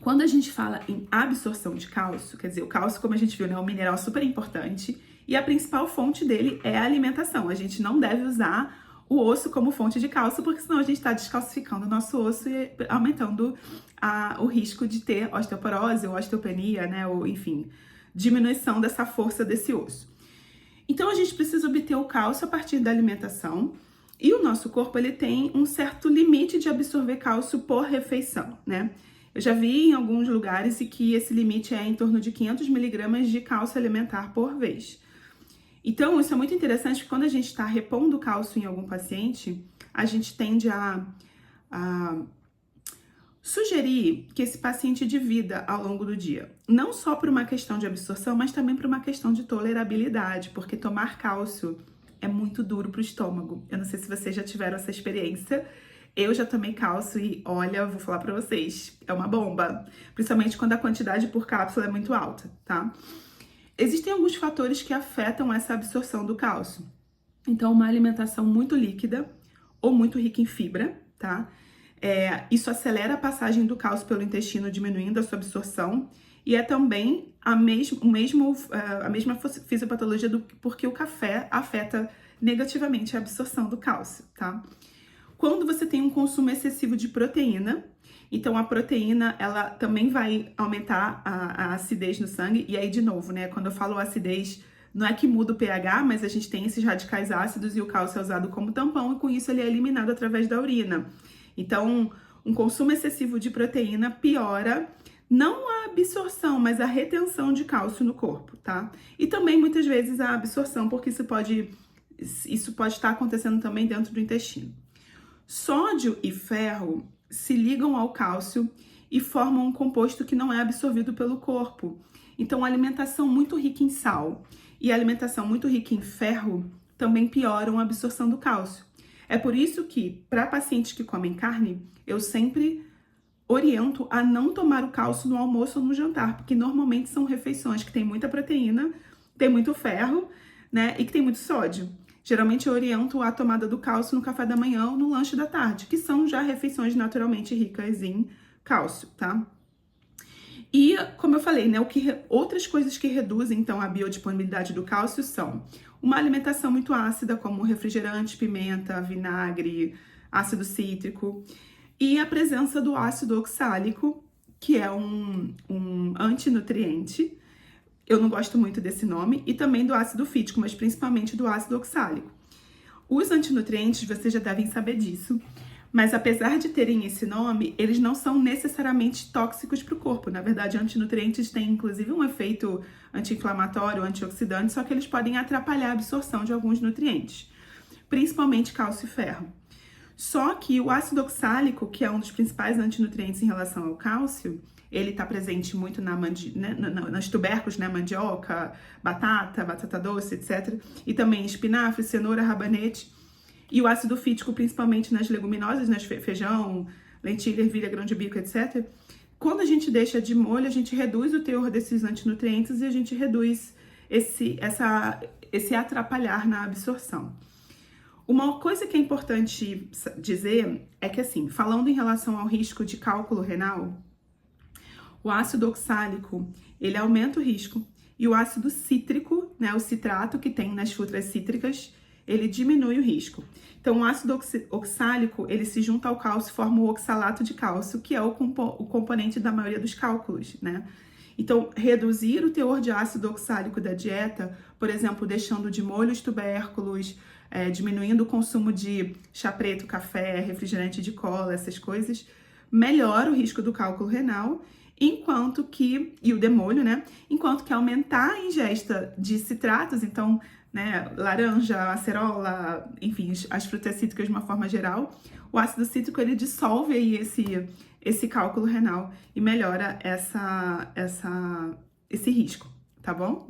Quando a gente fala em absorção de cálcio, quer dizer, o cálcio, como a gente viu, né, é um mineral super importante e a principal fonte dele é a alimentação. A gente não deve usar o osso como fonte de cálcio, porque senão a gente está descalcificando o nosso osso e aumentando o risco de ter osteoporose ou osteopenia, né, ou enfim, diminuição dessa força desse osso. Então a gente precisa obter o cálcio a partir da alimentação e o nosso corpo ele tem um certo limite de absorver cálcio por refeição, né? Eu já vi em alguns lugares que esse limite é em torno de 500 miligramas de cálcio alimentar por vez. Então, isso é muito interessante porque quando a gente está repondo cálcio em algum paciente, a gente tende a sugerir que esse paciente divida ao longo do dia. Não só por uma questão de absorção, mas também por uma questão de tolerabilidade, porque tomar cálcio é muito duro para o estômago. Eu não sei se vocês já tiveram essa experiência. Eu já tomei cálcio e, olha, vou falar pra vocês, é uma bomba. Principalmente quando a quantidade por cápsula é muito alta, tá? Existem alguns fatores que afetam essa absorção do cálcio. Então, uma alimentação muito líquida ou muito rica em fibra, tá? Isso acelera a passagem do cálcio pelo intestino, diminuindo a sua absorção. E é também a mesma fisiopatologia porque o café afeta negativamente a absorção do cálcio, tá? Quando você tem um consumo excessivo de proteína, então a proteína, ela também vai aumentar a acidez no sangue. E aí, de novo, né, quando eu falo acidez, não é que muda o pH, mas a gente tem esses radicais ácidos e o cálcio é usado como tampão e com isso ele é eliminado através da urina. Então, um consumo excessivo de proteína piora não a absorção, mas a retenção de cálcio no corpo, tá? E também, muitas vezes, a absorção, porque isso pode estar acontecendo também dentro do intestino. Sódio e ferro se ligam ao cálcio e formam um composto que não é absorvido pelo corpo. Então, a alimentação muito rica em sal e a alimentação muito rica em ferro também pioram a absorção do cálcio. É por isso que, para pacientes que comem carne, eu sempre oriento a não tomar o cálcio no almoço ou no jantar, porque normalmente são refeições que têm muita proteína, tem muito ferro, né, e que tem muito sódio. Geralmente eu oriento a tomada do cálcio no café da manhã ou no lanche da tarde, que são já refeições naturalmente ricas em cálcio, tá? E, como eu falei, né, outras coisas que reduzem, então, a biodisponibilidade do cálcio são uma alimentação muito ácida, como refrigerante, pimenta, vinagre, ácido cítrico, e a presença do ácido oxálico, que é um antinutriente. Eu não gosto muito desse nome, e também do ácido fítico, mas principalmente do ácido oxálico. Os antinutrientes, vocês já devem saber disso, mas apesar de terem esse nome, eles não são necessariamente tóxicos para o corpo. Na verdade, antinutrientes têm inclusive um efeito anti-inflamatório, antioxidante, só que eles podem atrapalhar a absorção de alguns nutrientes, principalmente cálcio e ferro. Só que o ácido oxálico, que é um dos principais antinutrientes em relação ao cálcio, ele está presente muito nas tubérculos, né? Mandioca, batata doce, etc. E também espinafre, cenoura, rabanete. E o ácido fítico, principalmente nas leguminosas, nas feijão, lentilha, ervilha, grão de bico, etc. Quando a gente deixa de molho, a gente reduz o teor desses antinutrientes e a gente reduz esse atrapalhar na absorção. Uma coisa que é importante dizer é que, assim, falando em relação ao risco de cálculo renal, o ácido oxálico, ele aumenta o risco, e o ácido cítrico, né, o citrato que tem nas frutas cítricas, ele diminui o risco. Então, o ácido oxálico, ele se junta ao cálcio e forma o oxalato de cálcio, que é o componente da maioria dos cálculos, né? Então, reduzir o teor de ácido oxálico da dieta, por exemplo, deixando de molho os tubérculos, diminuindo o consumo de chá preto, café, refrigerante de cola, essas coisas, melhora o risco do cálculo renal, e o demolho, né? Enquanto que aumentar a ingesta de citratos, então, né, laranja, acerola, enfim, as frutas cítricas de uma forma geral, o ácido cítrico, ele dissolve aí esse cálculo renal e melhora esse risco, tá bom?